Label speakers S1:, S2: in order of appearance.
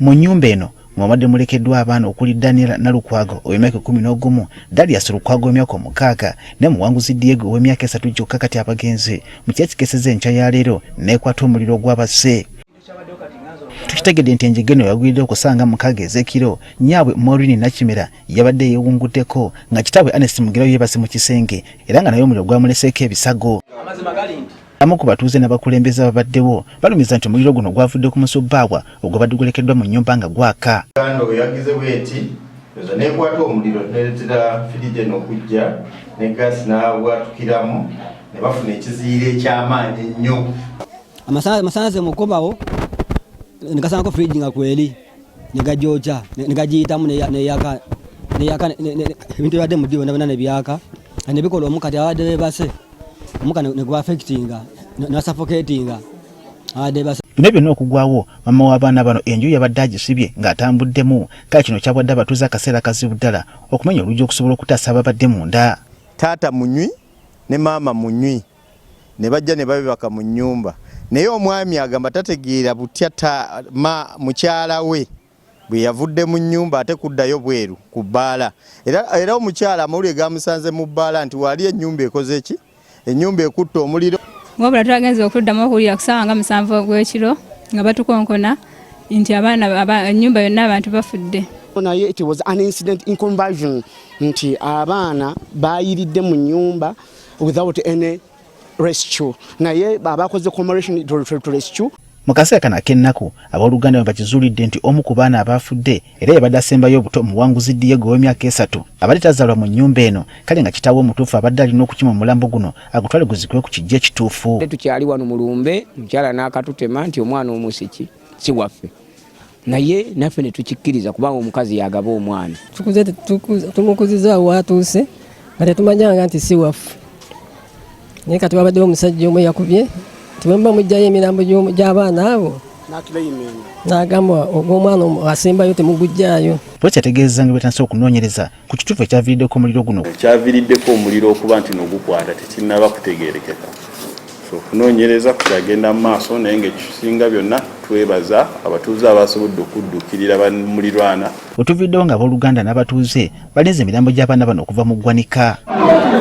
S1: Mu nnyumba eno mwamadde mulekeddwa abaana okuli Daniel Nalukwago ow'emyaka 11, Darius Lukwago ow'emyaka 6 ne Muwanguzi Diego ow'emyaka 3 gyokka kati abagenzi mu ekikeese enkya ya leero n'ekwata omuliro gw'abase. Tukitegedde nti enjegeno yagwidde okusanga mukaaga ez'ekiro nyaabwe Maureen Nakimera yabadde yeewunguddeko nga kitaabwe Anes Mugero yeebase mu kisenge era nga naye omuliro gwamuleseeko ebisago. Amu ku batuuze n'abakulembeze ababaddewo balumiriza nti omuliro guno gwaavudde ku musubbaawa ogwabadde gulekeddwa mu nnyumba nga gwaka.
S2: Kando yagize bweti ezo nekwata omuliro neletera firije n'okujja ne gaasi n'abwatukiramu ne bafuna ekiziire eky'amaanyi ennyo.
S3: Amasannyalaze mukobawo nikasangako firiji nga kweri negajocha negajiyitamu neyaka ebintu byadde mu dio nabana nebyaka nebikola omukati abadde beebase omuka negwa affectinga na suffocatinga abadde beebase. Bino byonna okugwawo mama w'abaana bano enju yabadde agisibye ng'atambuddemu kale kino kyabwadde abatuuze akaseera kazibu ddala okumenya oluggi okusobola okutaasa ababadde munda.
S2: Taata munywi ne maama munywi ne bajja ne babibaka mu nnyumba naye omwami agamba tategeera butya mukyala we bwe yavudde mu nnyumba ate kuddayo bweru ku bbaala era omukyala amawulire gamusanze mu bbaala nti wali ennyumba ekoze ki ennyumba ekutta omuliro.
S4: Wabula twagenze okuddamu okuwulira ku ssaawa nga 7 ogw'ekiro nga batukonkona nti ennyumba yonna abantu bafudde.
S5: Naye it was an incident in conversion nti abaana bayiridde mu nnyumba without any rescue naye abakoze commemoration to rescue.
S1: Mu kaseera kano ak'ennaku abooluganda bakizuulidde nti omu ku baana abafudde era yabadde asembayo obuto Muwanguzi Diego ow'emyaka 3 abadde tazaalwa mu nnyumba eno kale nga kitaawe omutuufu abadde alina okukima omulambo guno agutwale guzikwe ku kijja ekituufu.
S6: Tukyali wano mu lumbe mukyala n'akatutema nti omwana omusiki si waffe naye naffe ne tukikkiriza kubanga omukazi yagaba omwana.
S7: Tumukuziza watuuse nga tetumanyanga nti si waffe. Naye kati wabaddewo omusajja omu yakubye tibwemba mujjayo emirambo gy'abaana abo n'agamba ogw'omwana asembayo temugujjaayo.
S1: Poliisi yategeezezza nga betandise okunoonyereza ku kituufu ekyaviiriddeko omuliro guno.
S8: Ekyaviiriddeko omuliro okuba nti n'ogukwata tekinnaba kutegeerekeka. Okunoonyereza kutagenda mu maaso naye ng'ekisinga byonna twebaza abatuuze abasobodde okuddukirira bamulirwana.
S1: Wetuviiddewo nga abooluganda n'abatuuze balinze emirambo gy'abaana bano okuva mu ggwanika.